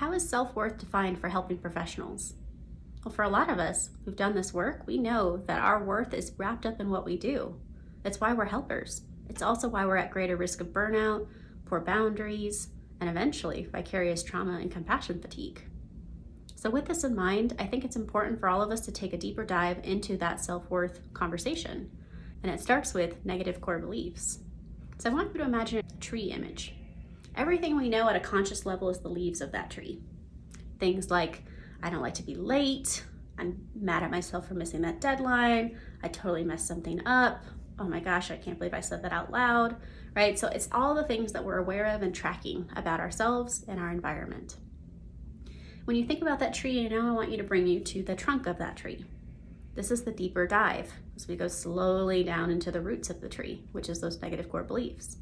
How is self-worth defined for helping professionals? Well, for a lot of us who've done this work, we know that our worth is wrapped up in what we do. That's why we're helpers. It's also why we're at greater risk of burnout, poor boundaries, and eventually vicarious trauma and compassion fatigue. So with this in mind, I think it's important for all of us to take a deeper dive into that self-worth conversation. And it starts with negative core beliefs. So I want you to imagine a tree image. Everything we know at a conscious level is the leaves of that tree. Things like, I don't like to be late, I'm mad at myself for missing that deadline, I totally messed something up, oh my gosh, I can't believe I said that out loud, right? So it's all the things that we're aware of and tracking about ourselves and our environment. When you think about that tree, now I want you to bring you to the trunk of that tree. This is the deeper dive as we go slowly down into the roots of the tree, which is those negative core beliefs.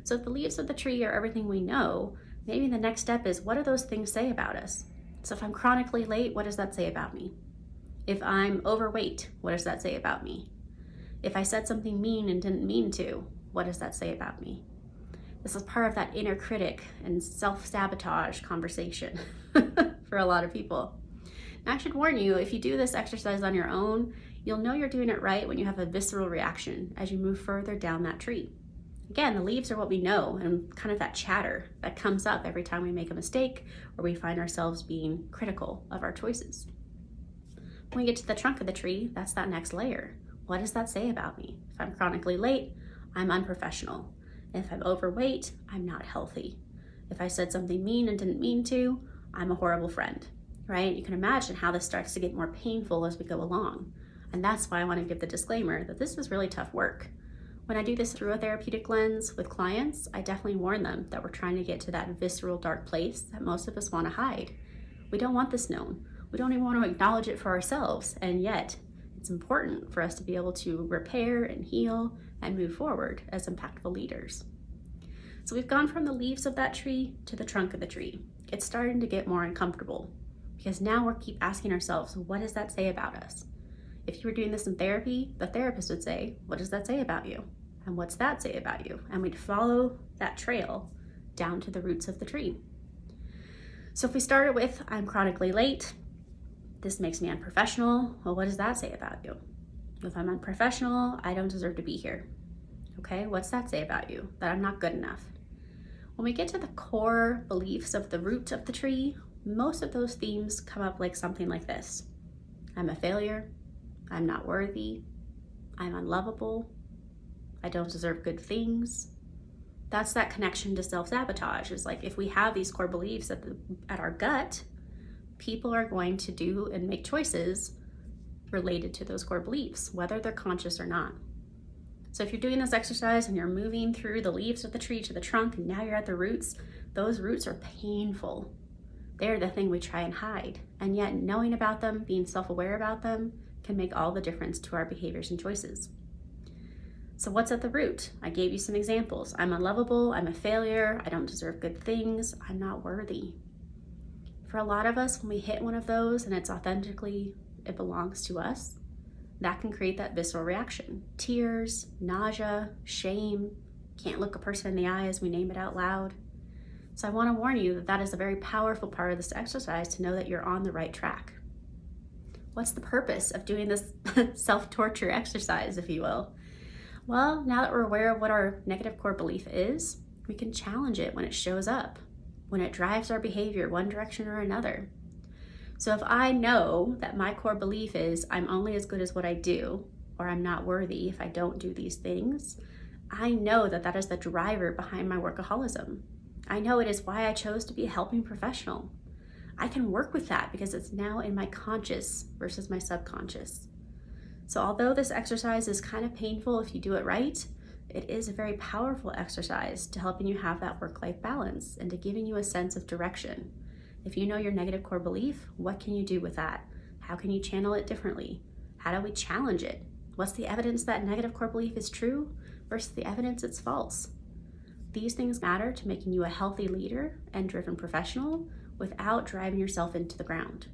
So if the leaves of the tree are everything we know, maybe the next step is, what do those things say about us? So if I'm chronically late, what does that say about me? If I'm overweight, what does that say about me? If I said something mean and didn't mean to, what does that say about me? This is part of that inner critic and self-sabotage conversation for a lot of people. Now, I should warn you, if you do this exercise on your own, you'll know you're doing it right when you have a visceral reaction as you move further down that tree. Again, the leaves are what we know, and kind of that chatter that comes up every time we make a mistake or we find ourselves being critical of our choices. When we get to the trunk of the tree, that's that next layer. What does that say about me? If I'm chronically late, I'm unprofessional. If I'm overweight, I'm not healthy. If I said something mean and didn't mean to, I'm a horrible friend, right? You can imagine how this starts to get more painful as we go along. And that's why I want to give the disclaimer that this is really tough work. When I do this through a therapeutic lens with clients, I definitely warn them that we're trying to get to that visceral dark place that most of us want to hide. We don't want this known. We don't even want to acknowledge it for ourselves. And yet, it's important for us to be able to repair and heal and move forward as impactful leaders. So we've gone from the leaves of that tree to the trunk of the tree. It's starting to get more uncomfortable because now we keep asking ourselves, what does that say about us? If you were doing this in therapy, the therapist would say, what does that say about you? And what's that say about you? And we'd follow that trail down to the roots of the tree. So if we started with, I'm chronically late, this makes me unprofessional, well, what does that say about you? If I'm unprofessional, I don't deserve to be here. Okay, what's that say about you? That I'm not good enough. When we get to the core beliefs of the root of the tree, most of those themes come up like something like this. I'm a failure. I'm not worthy, I'm unlovable, I don't deserve good things. That's that connection to self-sabotage. It's like if we have these core beliefs at our gut, people are going to do and make choices related to those core beliefs, whether they're conscious or not. So if you're doing this exercise and you're moving through the leaves of the tree to the trunk and now you're at the roots, those roots are painful. They're the thing we try and hide. And yet knowing about them, being self-aware about them, can make all the difference to our behaviors and choices. So what's at the root? I gave you some examples. I'm unlovable, I'm a failure, I don't deserve good things, I'm not worthy. For a lot of us, when we hit one of those and it's authentically, it belongs to us, that can create that visceral reaction. Tears, nausea, shame, can't look a person in the eye as we name it out loud. So I want to warn you that that is a very powerful part of this exercise to know that you're on the right track. What's the purpose of doing this self-torture exercise, if you will? Well, now that we're aware of what our negative core belief is, we can challenge it when it shows up, when it drives our behavior one direction or another. So if I know that my core belief is I'm only as good as what I do, or I'm not worthy if I don't do these things, I know that that is the driver behind my workaholism. I know it is why I chose to be a helping professional. I can work with that because it's now in my conscious versus my subconscious. So although this exercise is kind of painful if you do it right, it is a very powerful exercise to helping you have that work-life balance and to giving you a sense of direction. If you know your negative core belief, what can you do with that? How can you channel it differently? How do we challenge it? What's the evidence that negative core belief is true versus the evidence it's false? These things matter to making you a healthy leader and driven professional without driving yourself into the ground.